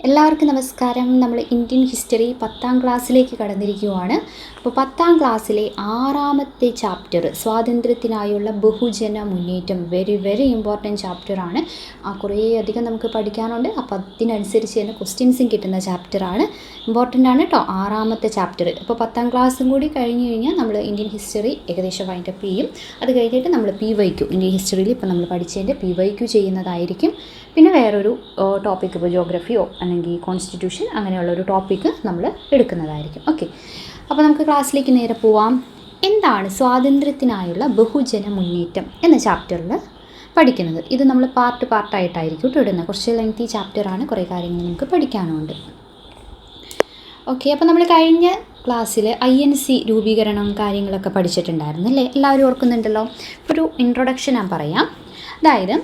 എല്ലാവർക്കും നമസ്കാരം. നമ്മൾ ഇന്ത്യൻ ഹിസ്റ്ററി 10ാം ക്ലാസ്സിലേക്ക് കടന്നിരിക്കുകയാണ്. അപ്പോൾ 10ാം ക്ലാസ്സിലെ 6ാമത്തെ ചാപ്റ്റർ സ്വാതന്ത്ര്യത്തിനായുള്ള ബഹുജന മുന്നേറ്റം, വെരി ഇമ്പോർട്ടൻറ്റ് ചാപ്റ്ററാണ്. കുറേ അധികം നമുക്ക് പഠിക്കാനുണ്ട്. അപ്പോൾ അതിനനുസരിച്ച് തന്നെ ക്വസ്റ്റ്യൻസും കിട്ടുന്ന ചാപ്റ്ററാണ്. ഇമ്പോർട്ടൻ്റ് ആണ് കേട്ടോ 6ാമത്തെ ചാപ്റ്റർ. അപ്പോൾ 10ാം ക്ലാസ്സും കൂടി കഴിഞ്ഞ് കഴിഞ്ഞാൽ നമ്മൾ ഇന്ത്യൻ ഹിസ്റ്ററി ഏകദേശം വൈൻഡപ്പ് ചെയ്യും. അത് കഴിഞ്ഞിട്ട് നമ്മൾ PYQ, ഇന്ത്യൻ ഹിസ്റ്ററിയിൽ ഇപ്പോൾ നമ്മൾ പഠിച്ചതിൻ്റെ PYQ ചെയ്യുന്നതായിരിക്കും. പിന്നെ വേറൊരു ടോപ്പിക്ക്, ഇപ്പോൾ ജോഗ്രഫിയോ അല്ലെങ്കിൽ കോൺസ്റ്റിറ്റ്യൂഷൻ അങ്ങനെയുള്ളൊരു ടോപ്പിക്ക് നമ്മൾ എടുക്കുന്നതായിരിക്കും. ഓക്കെ, അപ്പോൾ നമുക്ക് ക്ലാസ്സിലേക്ക് നേരെ പോവാം. എന്താണ് സ്വാതന്ത്ര്യത്തിനായുള്ള ബഹുജന മുന്നേറ്റം എന്ന ചാപ്റ്ററിൽ പഠിക്കുന്നത്? ഇത് നമ്മൾ പാർട്ടായിട്ടായിരിക്കും ഇടുന്നത്. കുറച്ച് ലെങ്തി ചാപ്റ്ററാണ്, കുറേ കാര്യങ്ങൾ നമുക്ക് പഠിക്കാനുണ്ട്. ഓക്കെ, അപ്പോൾ നമ്മൾ കഴിഞ്ഞ ക്ലാസ്സിൽ INC രൂപീകരണം കാര്യങ്ങളൊക്കെ പഠിച്ചിട്ടുണ്ടായിരുന്നു അല്ലേ? എല്ലാവരും ഓർക്കുന്നുണ്ടല്ലോ. ഒരു ഇൻട്രൊഡക്ഷൻ ഞാൻ പറയാം. അതായത്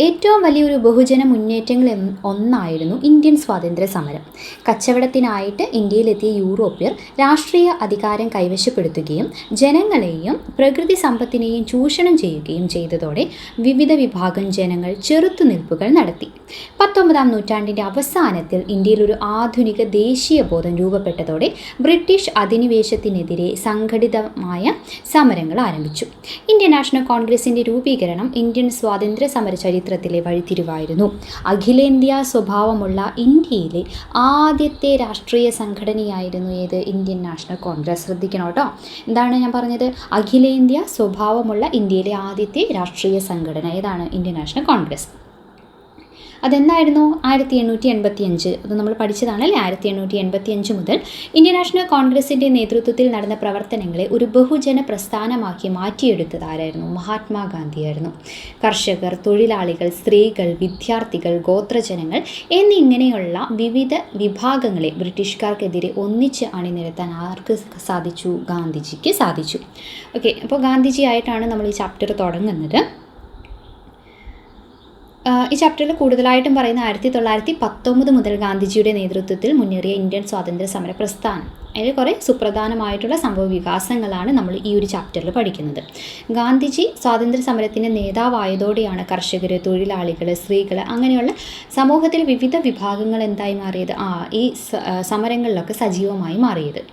ഏറ്റവും വലിയൊരു ബഹുജന മുന്നേറ്റങ്ങളിൽ ഒന്നായിരുന്നു ഇന്ത്യൻ സ്വാതന്ത്ര്യ സമരം. കച്ചവടത്തിനായിട്ട് ഇന്ത്യയിലെത്തിയ യൂറോപ്യർ രാഷ്ട്രീയ അധികാരം കൈവശപ്പെടുത്തുകയും ജനങ്ങളെയും പ്രകൃതി സമ്പത്തിനെയും ചൂഷണം ചെയ്യുകയും ചെയ്തതോടെ വിവിധ വിഭാഗം ജനങ്ങൾ ചെറുത്തുനിൽപ്പുകൾ നടത്തി. 19ാം നൂറ്റാണ്ടിൻ്റെ അവസാനത്തിൽ ഇന്ത്യയിൽ ഒരു ആധുനിക ദേശീയ ബോധം രൂപപ്പെട്ടതോടെ ബ്രിട്ടീഷ് അധിനിവേശത്തിനെതിരെ സംഘടിതമായ സമരങ്ങൾ ആരംഭിച്ചു. ഇന്ത്യൻ നാഷണൽ കോൺഗ്രസിൻ്റെ രൂപീകരണം ഇന്ത്യൻ സ്വാതന്ത്ര്യ സമര ചരിത്രത്തിലെ വഴിത്തിരിവായിരുന്നു. അഖിലേന്ത്യാ സ്വഭാവമുള്ള ഇന്ത്യയിലെ ആദ്യത്തെ രാഷ്ട്രീയ സംഘടനയായിരുന്നു ഏത്? Indian national Congress. ശ്രദ്ധിക്കണം കേട്ടോ, എന്താണ് ഞാൻ പറഞ്ഞത്? അഖിലേന്ത്യാ സ്വഭാവമുള്ള ഇന്ത്യയിലെ ആദ്യത്തെ രാഷ്ട്രീയ സംഘടന ഏതാണ്? Indian national Congress. അതെന്നായിരുന്നു? 1885. അത് നമ്മൾ പഠിച്ചതാണല്ലേ. 1885 മുതൽ ഇന്ത്യൻ നാഷണൽ കോൺഗ്രസിൻ്റെ നേതൃത്വത്തിൽ നടന്ന പ്രവർത്തനങ്ങളെ ഒരു ബഹുജന പ്രസ്ഥാനമാക്കി മാറ്റിയെടുത്തതാരായിരുന്നു? മഹാത്മാഗാന്ധിയായിരുന്നു. കർഷകർ, തൊഴിലാളികൾ, സ്ത്രീകൾ, വിദ്യാർത്ഥികൾ, ഗോത്രജനങ്ങൾ എന്നിങ്ങനെയുള്ള വിവിധ വിഭാഗങ്ങളെ ബ്രിട്ടീഷുകാർക്കെതിരെ ഒന്നിച്ച് അണിനിരത്താൻ ആർക്ക് സാധിച്ചു? ഗാന്ധിജിക്ക് സാധിച്ചു. ഓക്കെ, അപ്പോൾ ഗാന്ധിജി ആയിട്ടാണ് നമ്മൾ ഈ ചാപ്റ്റർ തുടങ്ങുന്നത്. ഈ ചാപ്റ്ററിൽ കൂടുതലായിട്ടും പറയുന്ന 1919 മുതൽ ഗാന്ധിജിയുടെ നേതൃത്വത്തിൽ മുന്നേറിയ ഇന്ത്യൻ സ്വാതന്ത്ര്യ സമര പ്രസ്ഥാനം. അതിൽ കുറേ സുപ്രധാനമായിട്ടുള്ള സംഭവ വികാസങ്ങളാണ് നമ്മൾ ഈ ഒരു ചാപ്റ്ററിൽ പഠിക്കുന്നത്. ഗാന്ധിജി സ്വാതന്ത്ര്യ സമരത്തിൻ്റെ നേതാവായതോടെയാണ് കർഷകർ, തൊഴിലാളികൾ, സ്ത്രീകൾ അങ്ങനെയുള്ള സമൂഹത്തിൽ വിവിധ വിഭാഗങ്ങൾ എന്തായി മാറിയത്? ഈ സമരങ്ങളിലൊക്കെ സജീവമായി മാറിയത്.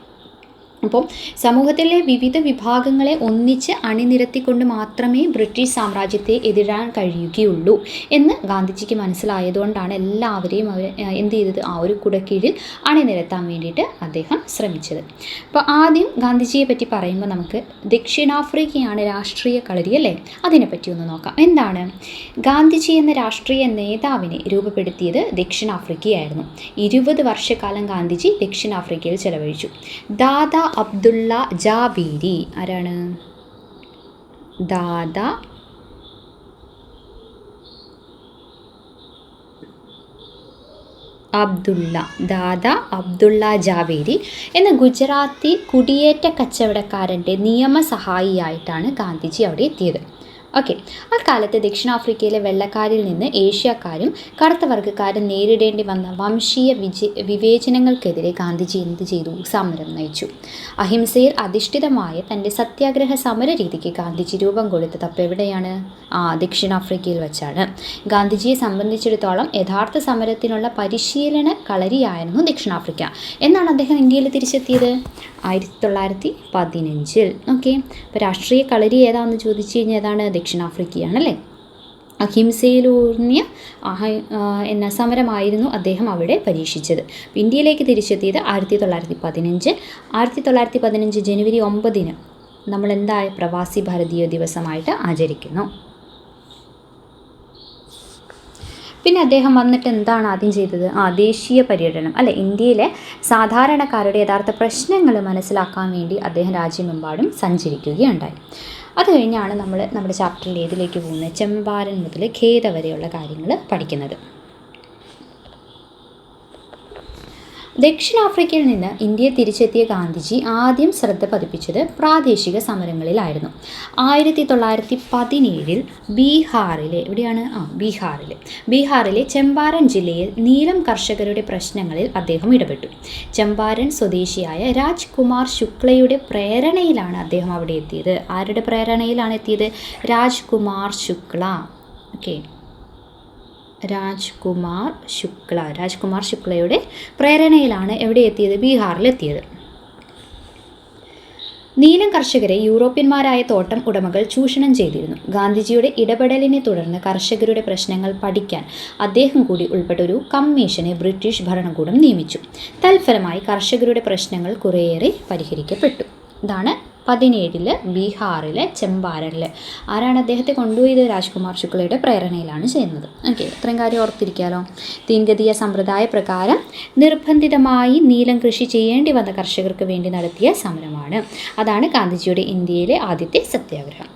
അപ്പം സമൂഹത്തിലെ വിവിധ വിഭാഗങ്ങളെ ഒന്നിച്ച് അണിനിരത്തിക്കൊണ്ട് മാത്രമേ ബ്രിട്ടീഷ് സാമ്രാജ്യത്തെ എതിരാൻ കഴിയുകയുള്ളൂ എന്ന് ഗാന്ധിജിക്ക് മനസ്സിലായതുകൊണ്ടാണ് എല്ലാവരെയും അവർ എന്ത് ചെയ്തത്? ആ ഒരു കുടക്കീഴിൽ അണിനിരത്താൻ വേണ്ടിയിട്ട് അദ്ദേഹം ശ്രമിച്ചത്. അപ്പോൾ ആദ്യം ഗാന്ധിജിയെ പറ്റി പറയുമ്പോൾ നമുക്ക് ദക്ഷിണാഫ്രിക്കയാണ് രാഷ്ട്രീയ കളരി അല്ലേ? അതിനെപ്പറ്റി ഒന്ന് നോക്കാം. എന്താണ്? ഗാന്ധിജി എന്ന രാഷ്ട്രീയ നേതാവിനെ രൂപപ്പെടുത്തിയത് ദക്ഷിണാഫ്രിക്കയായിരുന്നു. 20 വർഷക്കാലം ഗാന്ധിജി ദക്ഷിണാഫ്രിക്കയിൽ ചെലവഴിച്ചു. ദാദാ അബ്ദുള്ള ജാബീരി. ആരാണ്? ദാദാ അബ്ദുള്ള ജാബീരി എന്ന ഗുജറാത്തി കുടിയേറ്റ കച്ചവടക്കാരൻ്റെ നിയമസഹായിയായിട്ടാണ് ഗാന്ധിജി അവിടെ എത്തിയത്. ഓക്കെ, ആ കാലത്ത് ദക്ഷിണാഫ്രിക്കയിലെ വെള്ളക്കാരിൽ നിന്ന് ഏഷ്യക്കാരും കറുത്ത വർഗ്ഗക്കാരും നേരിടേണ്ടി വന്ന വംശീയ വിവേചനങ്ങൾക്കെതിരെ ഗാന്ധിജി എന്ത് ചെയ്തു? സമരം നയിച്ചു. അഹിംസയിൽ അധിഷ്ഠിതമായ തൻ്റെ സത്യാഗ്രഹ സമര രീതിക്ക് ഗാന്ധിജി രൂപം കൊടുത്തത് അപ്പോൾ എവിടെയാണ്? ദക്ഷിണാഫ്രിക്കയിൽ വെച്ചാണ്. ഗാന്ധിജിയെ സംബന്ധിച്ചിടത്തോളം യഥാർത്ഥ സമരത്തിനുള്ള പരിശീലന കളരിയായിരുന്നു ദക്ഷിണാഫ്രിക്ക. എന്നാണ് അദ്ദേഹം ഇന്ത്യയിൽ തിരിച്ചെത്തിയത്? 1915. ഓക്കെ, ഇപ്പോൾ രാഷ്ട്രീയ കളരി ഏതാണെന്ന് ചോദിച്ചു കഴിഞ്ഞാൽ ഏതാണ്? ദക്ഷിണാഫ്രിക്കയാണല്ലേ. അഹിംസയിലൂന്നിയ എന്ന സമരമായിരുന്നു അദ്ദേഹം അവിടെ പരീക്ഷിച്ചത്. ഇന്ത്യയിലേക്ക് തിരിച്ചെത്തിയത് 1915. 1915 ജനുവരി 9 നമ്മൾ പ്രവാസി ഭാരതീയ ദിവസമായിട്ട് ആചരിക്കുന്നു. പിന്നെ അദ്ദേഹം വന്നിട്ട് എന്താണ് ആദ്യം ചെയ്തത്? ദേശീയ പര്യടനം അല്ലെ? ഇന്ത്യയിലെ സാധാരണക്കാരുടെ യഥാർത്ഥ പ്രശ്നങ്ങൾ മനസ്സിലാക്കാൻ വേണ്ടി അദ്ദേഹം രാജ്യമെമ്പാടും സഞ്ചരിക്കുകയുണ്ടായി. അത് കഴിഞ്ഞാണ് നമ്മൾ നമ്മുടെ ചാപ്റ്ററിൽ ഏതിലേക്ക് പോകുന്നത്? ചമ്പാരൻ മുതൽ ഖേദ വരെയുള്ള കാര്യങ്ങൾ പഠിക്കുന്നത്. ദക്ഷിണാഫ്രിക്കയിൽ നിന്ന് ഇന്ത്യയെ തിരിച്ചെത്തിയ ഗാന്ധിജി ആദ്യം ശ്രദ്ധ പതിപ്പിച്ചത് പ്രാദേശിക സമരങ്ങളിലായിരുന്നു. 1917 ബീഹാറിലെ ബീഹാറിലെ ചമ്പാരൻ ജില്ലയിൽ നീലം കർഷകരുടെ പ്രശ്നങ്ങളിൽ അദ്ദേഹം ഇടപെട്ടു. ചമ്പാരൻ സ്വദേശിയായ രാജ്കുമാർ ശുക്ലയുടെ പ്രേരണയിലാണ് അദ്ദേഹം അവിടെ എത്തിയത്. ആരുടെ പ്രേരണയിലാണ് എത്തിയത്? രാജ്കുമാർ ശുക്ല. ഓക്കെ, രാജ്കുമാർ ശുക്ലയുടെ പ്രേരണയിലാണ് എവിടെ എത്തിയത്? ബീഹാറിലെത്തിയത്. നീലം കർഷകരെ യൂറോപ്യന്മാരായ തോട്ടം ഉടമകൾ ചൂഷണം ചെയ്തിരുന്നു. ഗാന്ധിജിയുടെ ഇടപെടലിനെ തുടർന്ന് കർഷകരുടെ പ്രശ്നങ്ങൾ പഠിക്കാൻ അദ്ദേഹം കൂടി ഉൾപ്പെട്ട ഒരു കമ്മീഷനെ ബ്രിട്ടീഷ് ഭരണകൂടം നിയമിച്ചു. തൽഫലമായി കർഷകരുടെ പ്രശ്നങ്ങൾ കുറേയേറെ പരിഹരിക്കപ്പെട്ടു. ഇതാണ് 17 ബീഹാറിലെ ചമ്പാരനിൽ. ആരാണ് അദ്ദേഹത്തെ കൊണ്ടുപോയത്? രാജ്കുമാർ ശുക്ലയുടെ പ്രേരണയിലാണ് ചെയ്യുന്നത്. ഓക്കെ, ഇത്രയും കാര്യം ഓർത്തിരിക്കാമല്ലോ. തീൻഗതീയ സമ്പ്രദായ പ്രകാരം നിർബന്ധിതമായി നീലം കൃഷി ചെയ്യേണ്ടി വന്ന കർഷകർക്ക് വേണ്ടി നടത്തിയ സമരമാണ്. അതാണ് ഗാന്ധിജിയുടെ ഇന്ത്യയിലെ ആദ്യത്തെ സത്യാഗ്രഹം.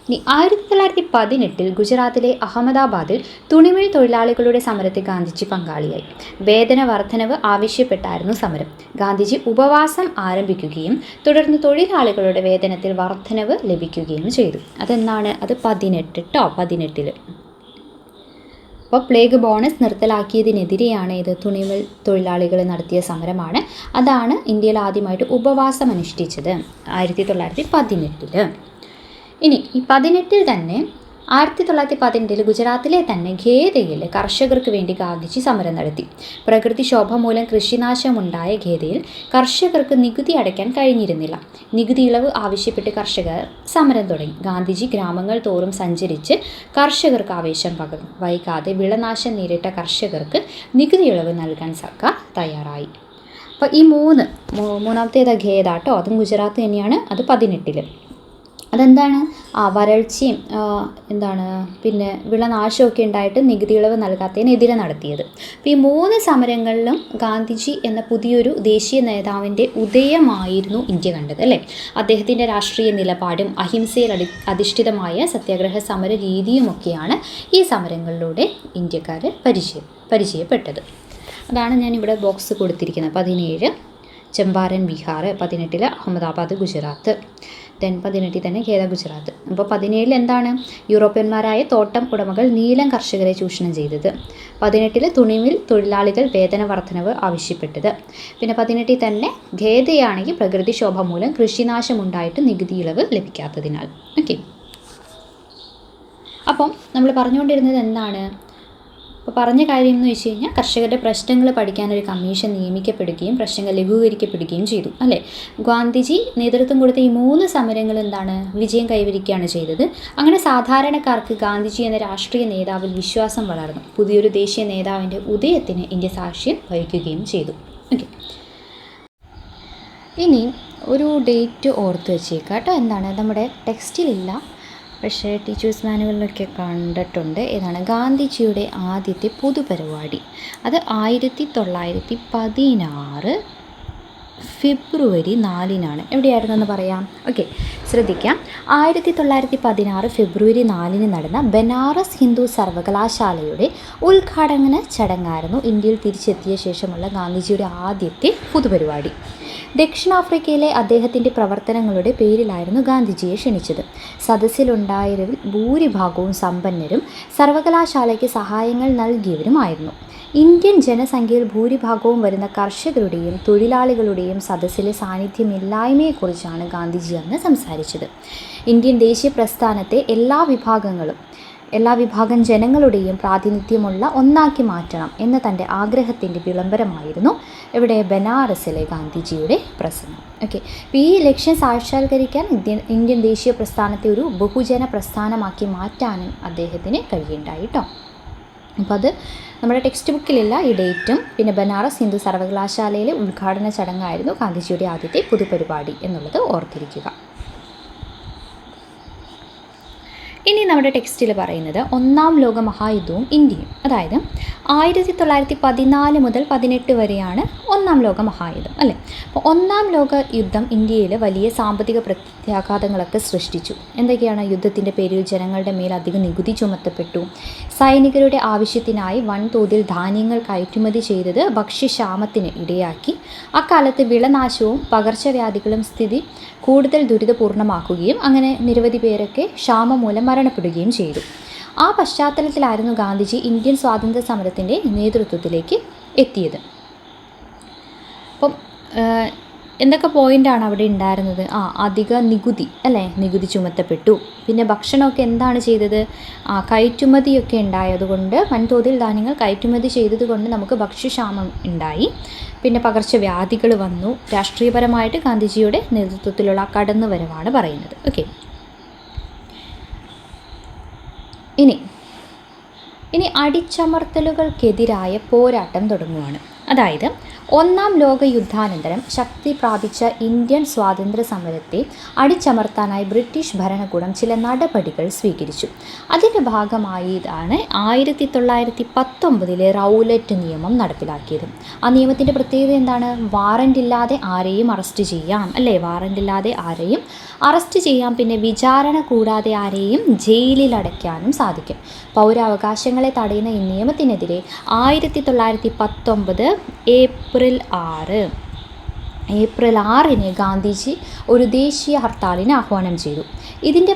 ഇനി 1918 ഗുജറാത്തിലെ അഹമ്മദാബാദിൽ തുണിമിൽ തൊഴിലാളികളുടെ സമരത്തിൽ ഗാന്ധിജി പങ്കാളിയായി. വേതന വർധനവ് ആവശ്യപ്പെട്ടായിരുന്നു സമരം. ഗാന്ധിജി ഉപവാസം ആരംഭിക്കുകയും തുടർന്ന് തൊഴിലാളികളുടെ വേതനത്തിൽ വർധനവ് ലഭിക്കുകയും ചെയ്തു. അതെന്നാണ്? അത് 18. അപ്പോൾ പ്ലേഗ് ബോണസ് നിർത്തലാക്കിയതിനെതിരെയാണ് ഇത് തുണിമിൽ തൊഴിലാളികൾ നടത്തിയ സമരമാണ്. അതാണ് ഇന്ത്യയിൽ ആദ്യമായിട്ട് ഉപവാസം അനുഷ്ഠിച്ചത് 1918. ഇനി ഈ 18 തന്നെ 1918 ഗുജറാത്തിലെ തന്നെ ഖേദയിൽ കർഷകർക്ക് വേണ്ടി ഗാന്ധിജി സമരം നടത്തി. പ്രകൃതിക്ഷോഭ മൂലം കൃഷിനാശമുണ്ടായ ഖേദയിൽ കർഷകർക്ക് നികുതി അടയ്ക്കാൻ കഴിഞ്ഞിരുന്നില്ല. നികുതി ഇളവ് ആവശ്യപ്പെട്ട് കർഷകർ സമരം തുടങ്ങി. ഗാന്ധിജി ഗ്രാമങ്ങൾ തോറും സഞ്ചരിച്ച് കർഷകർക്ക് ആവേശം പകർന്നു. വൈകാതെ വിളനാശം നേരിട്ട കർഷകർക്ക് നികുതി ഇളവ് നൽകാൻ സർക്കാർ തയ്യാറായി. അപ്പോൾ ഈ മൂന്നാമത്തേത് ഖേദാട്ടോ, അതും ഗുജറാത്ത് തന്നെയാണ്. അത് 18. അതെന്താണ്? വരൾച്ചയും പിന്നെ വിളനാശമൊക്കെ ഉണ്ടായിട്ട് നികുതി ഇളവ് നൽകാത്തതിനെതിരെ നടത്തിയത്. അപ്പോൾ ഈ 3 സമരങ്ങളിലും ഗാന്ധിജി എന്ന പുതിയൊരു ദേശീയ നേതാവിൻ്റെ ഉദയമായിരുന്നു ഇന്ത്യ കണ്ടത്, അല്ലേ? അദ്ദേഹത്തിൻ്റെ രാഷ്ട്രീയ നിലപാടും അഹിംസയിൽ അധിഷ്ഠിതമായ സത്യാഗ്രഹ സമര രീതിയുമൊക്കെയാണ് ഈ സമരങ്ങളിലൂടെ ഇന്ത്യക്കാർ പരിചയപ്പെട്ടത്. അതാണ് ഞാനിവിടെ ബോക്സ് കൊടുത്തിരിക്കുന്നത്. 17 ചമ്പാരൻ ബീഹാർ, 18 അഹമ്മദാബാദ് ഗുജറാത്ത്, ദെൻ 18 തന്നെ ഖേദ ഗുജറാത്ത്. അപ്പോൾ 17 എന്താണ്? യൂറോപ്യന്മാരായ തോട്ടം ഉടമകൾ നീലം കർഷകരെ ചൂഷണം ചെയ്തത്. 18 തുണിമിൽ തൊഴിലാളികൾ വേതന വർധനവ് ആവശ്യപ്പെട്ടത്. പിന്നെ 18 തന്നെ ഖേദയാണെങ്കിൽ പ്രകൃതിക്ഷോഭ മൂലം കൃഷിനാശമുണ്ടായിട്ട് നികുതി ഇളവ് ലഭിക്കാത്തതിനാൽ. ഓക്കെ, അപ്പം നമ്മൾ പറഞ്ഞുകൊണ്ടിരുന്നത് എന്താണ്? അപ്പോൾ പറഞ്ഞ കാര്യം എന്ന് വെച്ച് കഴിഞ്ഞാൽ കർഷകരുടെ പ്രശ്നങ്ങൾ പഠിക്കാനൊരു കമ്മീഷൻ നിയമിക്കപ്പെടുകയും പ്രശ്നങ്ങൾ ലഘൂകരിക്കപ്പെടുകയും ചെയ്തു, അല്ലേ? ഗാന്ധിജി നേതൃത്വം കൊടുത്ത ഈ 3 സമരങ്ങൾ വിജയം കൈവരിക്കുകയാണ് ചെയ്തത്. അങ്ങനെ സാധാരണക്കാർക്ക് ഗാന്ധിജി എന്ന രാഷ്ട്രീയ നേതാവിൽ വിശ്വാസം വളർന്നു. പുതിയൊരു ദേശീയ നേതാവിൻ്റെ ഉദയത്തിന് ഇന്ത്യ സാക്ഷ്യം വഹിക്കുകയും ചെയ്തു. ഓക്കെ, ഇനി ഒരു ഡേറ്റ് ഓർത്ത് വെച്ചേക്കാം കേട്ടോ. നമ്മുടെ ടെക്സ്റ്റിലില്ല, പക്ഷേ ടീച്ചേഴ്സ് മാനുവലിലൊക്കെ കണ്ടിട്ടുണ്ട്. ഏതാണ്? ഗാന്ധിജിയുടെ ആദ്യത്തെ പൊതുപരിപാടി. അത് 1916 ഫെബ്രുവരി 4-നാണ്. എവിടെയായിരുന്നെന്ന് പറയാം. ഓക്കെ, ശ്രദ്ധിക്കാം. 1916 ഫെബ്രുവരി 4-ന് നടന്ന ബനാറസ് ഹിന്ദു സർവകലാശാലയുടെ ഉദ്ഘാടന ചടങ്ങായിരുന്നു ഇന്ത്യയിൽ തിരിച്ചെത്തിയ ശേഷമുള്ള ഗാന്ധിജിയുടെ ആദ്യത്തെ പൊതുപരിപാടി. ദക്ഷിണാഫ്രിക്കയിലെ അദ്ദേഹത്തിൻ്റെ പ്രവർത്തനങ്ങളുടെ പേരിലായിരുന്നു ഗാന്ധിജിയെ ക്ഷണിച്ചത്. സദസ്സിലുണ്ടായവരിൽ ഭൂരിഭാഗവും സമ്പന്നരും സർവകലാശാലയ്ക്ക് സഹായങ്ങൾ നൽകിയവരുമായിരുന്നു. ഇന്ത്യൻ ജനസംഖ്യയിൽ ഭൂരിഭാഗവും വരുന്ന കർഷകരുടെയും തൊഴിലാളികളുടെയും സദസ്സിലെ സാന്നിധ്യമില്ലായ്മയെക്കുറിച്ചാണ് ഗാന്ധിജി അന്ന് സംസാരിച്ചത്. ഇന്ത്യൻ ദേശീയ പ്രസ്ഥാനത്തെ എല്ലാ വിഭാഗം ജനങ്ങളുടെയും പ്രാതിനിധ്യമുള്ള ഒന്നാക്കി മാറ്റണം എന്ന തൻ്റെ ആഗ്രഹത്തിൻ്റെ വിളംബരമായിരുന്നു ഇവിടെ ബനാറസിലെ ഗാന്ധിജിയുടെ പ്രസംഗം. ഓക്കെ, അപ്പോൾ ഈ ലക്ഷ്യം സാക്ഷാത്കരിക്കാൻ ഇന്ത്യൻ ദേശീയ പ്രസ്ഥാനത്തെ ഒരു ബഹുജന പ്രസ്ഥാനമാക്കി മാറ്റാനും അദ്ദേഹത്തിന് കഴിയുണ്ടായി കേട്ടോ. അപ്പോൾ അത് നമ്മുടെ ടെക്സ്റ്റ് ബുക്കിലില്ല ഈ ഡേറ്റും. പിന്നെ ബനാറസ് ഹിന്ദു സർവകലാശാലയിലെ ഉദ്ഘാടന ചടങ്ങായിരുന്നു ഗാന്ധിജിയുടെ ആദ്യത്തെ പൊതുപരിപാടി എന്നുള്ളത് ഓർത്തിരിക്കുക. ഇനി നമ്മുടെ ടെക്സ്റ്റിൽ പറയുന്നത് 1-ാം ലോക മഹായുദ്ധവും ഇന്ത്യയും. അതായത് 1914 മുതൽ 18 വരെയാണ് 1-ാം ലോക മഹായുദ്ധം, അല്ലേ? അപ്പോൾ 1-ാം ലോക യുദ്ധം ഇന്ത്യയിൽ വലിയ സാമ്പത്തിക പ്രത്യാഘാതങ്ങളൊക്കെ സൃഷ്ടിച്ചു. എന്തൊക്കെയാണ്? യുദ്ധത്തിൻ്റെ പേരിൽ ജനങ്ങളുടെ മേൽ അധികം നികുതി ചുമത്തപ്പെട്ടു. സൈനികരുടെ ആവശ്യത്തിനായി വൻതോതിൽ ധാന്യങ്ങൾ കയറ്റുമതി ചെയ്തത് ഭക്ഷ്യക്ഷാമത്തിന് ഇടയാക്കി. അക്കാലത്ത് വിളനാശവും പകർച്ചവ്യാധികളും സ്ഥിതി കൂടുതൽ ദുരിതപൂർണ്ണമാക്കുകയും അങ്ങനെ നിരവധി പേരൊക്കെ ക്ഷാമം മൂലം മരണപ്പെടുകയും ചെയ്തു. ആ പശ്ചാത്തലത്തിലായിരുന്നു ഗാന്ധിജി ഇന്ത്യൻ സ്വാതന്ത്ര്യ സമരത്തിൻ്റെ നേതൃത്വത്തിലേക്ക് എത്തിയത്. അപ്പം എന്തൊക്കെ പോയിൻ്റാണ് അവിടെ ഉണ്ടായിരുന്നത്? അധിക നികുതി അല്ലേ, നികുതി ചുമത്തപ്പെട്ടു. പിന്നെ ഭക്ഷണമൊക്കെ എന്താണ് ചെയ്തത്? കയറ്റുമതിയൊക്കെ ഉണ്ടായതുകൊണ്ട്, വൻതോതിൽ ധാന്യങ്ങൾ കയറ്റുമതി ചെയ്തതുകൊണ്ട് നമുക്ക് ഭക്ഷ്യക്ഷാമം ഉണ്ടായി. പിന്നെ പകർച്ചവ്യാധികൾ വന്നു. രാഷ്ട്രീയപരമായിട്ട് ഗാന്ധിജിയുടെ നേതൃത്വത്തിലുള്ള കടന്നുവരവാണ് പറയുന്നത്. ഓക്കെ, ഇനി അടിച്ചമർത്തലുകൾക്കെതിരായ പോരാട്ടം തുടങ്ങുകയാണ്. അതായത് ഒന്നാം ലോക യുദ്ധാനന്തരം ശക്തി പ്രാപിച്ച ഇന്ത്യൻ സ്വാതന്ത്ര്യ സമരത്തെ അടിച്ചമർത്താനായി ബ്രിട്ടീഷ് ഭരണകൂടം ചില നടപടികൾ സ്വീകരിച്ചു. അതിൻ്റെ ഭാഗമായിട്ടാണ് 1919 റൗലറ്റ് നിയമം നടപ്പിലാക്കിയത്. ആ നിയമത്തിൻ്റെ പ്രത്യേകത എന്താണ്? വാറൻ്റ് ഇല്ലാതെ ആരെയും അറസ്റ്റ് ചെയ്യാം അല്ലേ, വാറൻ്റ് ഇല്ലാതെ ആരെയും അറസ്റ്റ് ചെയ്യാം. പിന്നെ വിചാരണ കൂടാതെ ആരെയും ജയിലിൽ അടയ്ക്കാനും സാധിക്കും. പൗരാവകാശങ്ങളെ തടയുന്ന ഈ നിയമത്തിനെതിരെ 1919 ഏപ്രിൽ 6 ഗാന്ധിജി ഒരു ദേശീയ ഹർത്താലിന് ആഹ്വാനം ചെയ്തു. ഇതിൻ്റെ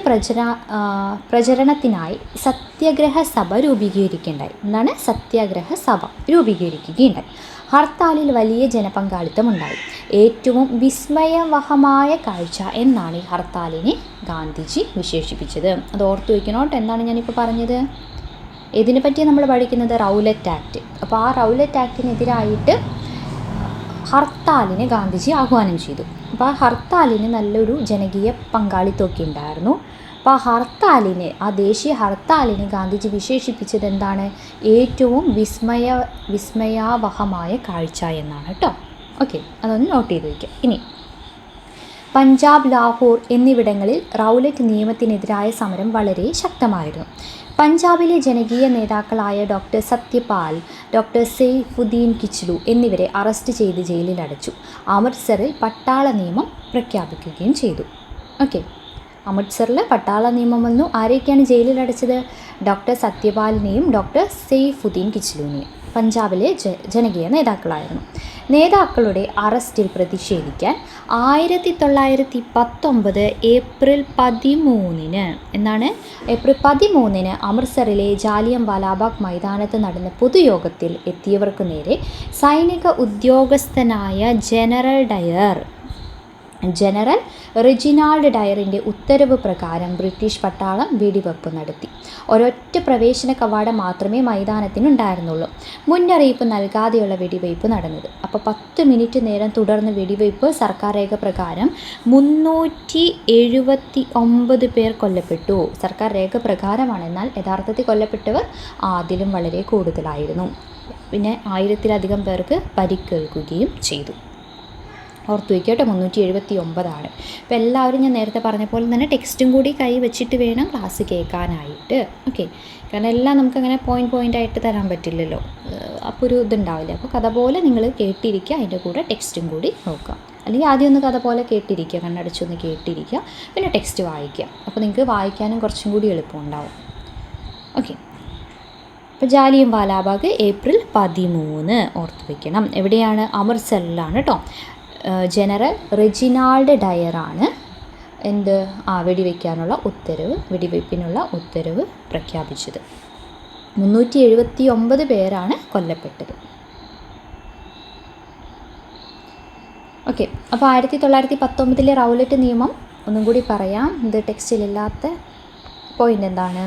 പ്രചരണത്തിനായി സത്യാഗ്രഹ സഭ രൂപീകരിക്കുകയുണ്ടായി. എന്താണ് സത്യാഗ്രഹ സഭ രൂപീകരിക്കുകയുണ്ടായി. ഹർത്താലിൽ വലിയ ജനപങ്കാളിത്തമുണ്ടായി. ഏറ്റവും വിസ്മയവഹമായ കാഴ്ച എന്നാണ് ഈ ഹർത്താലിനെ ഗാന്ധിജി വിശേഷിപ്പിച്ചത്. അത് ഓർത്തു വയ്ക്കണോട്ട്. എന്താണ് ഞാനിപ്പോൾ പറഞ്ഞത്? ഇതിനെ പറ്റി നമ്മൾ പഠിക്കുന്നത് റൗലറ്റ് ആക്ട്. അപ്പോൾ ആ റൗലറ്റ് ആക്ടിനെതിരായിട്ട് ഹർത്താലിന് ഗാന്ധിജി ആഹ്വാനം ചെയ്തു. അപ്പോൾ ആ ഹർത്താലിന് നല്ലൊരു ജനകീയ പങ്കാളിത്തമൊക്കെ ഉണ്ടായിരുന്നു. അപ്പോൾ ആ ദേശീയ ഹർത്താലിനെ ഗാന്ധിജി വിശേഷിപ്പിച്ചത് എന്താണ്? ഏറ്റവും വിസ്മയാവഹമായ കാഴ്ച എന്നാണ് കേട്ടോ. ഓക്കെ, അതൊന്ന് നോട്ട് ചെയ്ത് വയ്ക്കാം. ഇനി പഞ്ചാബ്, ലാഹോർ എന്നിവിടങ്ങളിൽ റൗലറ്റ് നിയമത്തിനെതിരായ സമരം വളരെ ശക്തമായിരുന്നു. പഞ്ചാബിലെ ജനകീയ നേതാക്കളായ ഡോക്ടർ സത്യപാൽ, ഡോക്ടർ സെയ്ഫുദ്ദീൻ കിച്ലു എന്നിവരെ അറസ്റ്റ് ചെയ്ത് ജയിലിലടച്ചു. അമൃത്സറിൽ പട്ടാള നിയമം പ്രഖ്യാപിക്കുകയും ചെയ്തു. ഓക്കെ, അമൃത്സറിൽ പട്ടാള നിയമം വന്നു. ആരെയൊക്കെയാണ് ജയിലിലടച്ചത്? ഡോക്ടർ സത്യപാലിനെയും ഡോക്ടർ സെയ്ഫുദ്ദീൻ കിച്ലുവിനെയും. പഞ്ചാബിലെ ജനകീയ നേതാക്കളായിരുന്നു. നേതാക്കളുടെ അറസ്റ്റിൽ പ്രതിഷേധിക്കാൻ 1919 ഏപ്രിൽ 13 അമൃത്സറിലെ ജാലിയൻ വാലാബാഗ് മൈതാനത്ത് നടന്ന പൊതുയോഗത്തിൽ എത്തിയവർക്കു നേരെ സൈനിക ഉദ്യോഗസ്ഥനായ ജനറൽ റെജിനാൾഡ് ഡയറിൻ്റെ ഉത്തരവ് പ്രകാരം ബ്രിട്ടീഷ് പട്ടാളം വെടിവെപ്പ് നടത്തി. ഒരൊറ്റ പ്രവേശന കവാടം മാത്രമേ മൈതാനത്തിനുണ്ടായിരുന്നുള്ളൂ. മുന്നറിയിപ്പ് നൽകാതെയുള്ള വെടിവയ്പ് നടന്നത്. അപ്പോൾ 10 മിനിറ്റ് നേരം തുടർന്ന വെടിവയ്പ് സർക്കാർ രേഖ പ്രകാരം 379 പേർ കൊല്ലപ്പെട്ടു. സർക്കാർ രേഖ പ്രകാരമാണ്, എന്നാൽ യഥാർത്ഥത്തിൽ കൊല്ലപ്പെട്ടവർ അതിലും വളരെ കൂടുതലായിരുന്നു. പിന്നെ 1000-ലധികം പേർക്ക് പരിക്കേൽക്കുകയും ചെയ്തു. ഓർത്തു വയ്ക്കട്ടെ, 379. അപ്പോൾ എല്ലാവരും ഞാൻ നേരത്തെ പറഞ്ഞ പോലെ തന്നെ ടെക്സ്റ്റും കൂടി കൈ വെച്ചിട്ട് വേണം ക്ലാസ് കേൾക്കാനായിട്ട്. ഓക്കെ, കാരണം എല്ലാം നമുക്കങ്ങനെ പോയിൻ്റായിട്ട് തരാൻ പറ്റില്ലല്ലോ, അപ്പോൾ ഒരു ഇതുണ്ടാവില്ല. അപ്പോൾ കഥ പോലെ നിങ്ങൾ കേട്ടിരിക്കുക, അതിൻ്റെ കൂടെ ടെക്സ്റ്റും കൂടി നോക്കുക. അല്ലെങ്കിൽ ആദ്യം ഒന്ന് കഥ പോലെ കേട്ടിരിക്കുക, കണ്ണടച്ചൊന്ന് കേട്ടിരിക്കുക, പിന്നെ ടെക്സ്റ്റ് വായിക്കുക. അപ്പോൾ നിങ്ങൾക്ക് വായിക്കാനും കുറച്ചും കൂടി എളുപ്പമുണ്ടാവും. ഓക്കെ, അപ്പോൾ ജാലിയൻ വാലാബാഗ് ഏപ്രിൽ 13 ഓർത്തു വയ്ക്കണം. എവിടെയാണ്? അമൃത്സറിലാണ് കേട്ടോ. ജനറൽ റെജിനാൾഡ് ഡയറാണ് വെടിവയ്പ്പിനുള്ള ഉത്തരവ് പ്രഖ്യാപിച്ചത്. 379 പേരാണ് കൊല്ലപ്പെട്ടത്. ഓക്കെ, അപ്പോൾ 1919 റൗലറ്റ് നിയമം ഒന്നും കൂടി പറയാം. ഇത് ടെക്സ്റ്റിലില്ലാത്ത പോയിൻ്റ് എന്താണ്?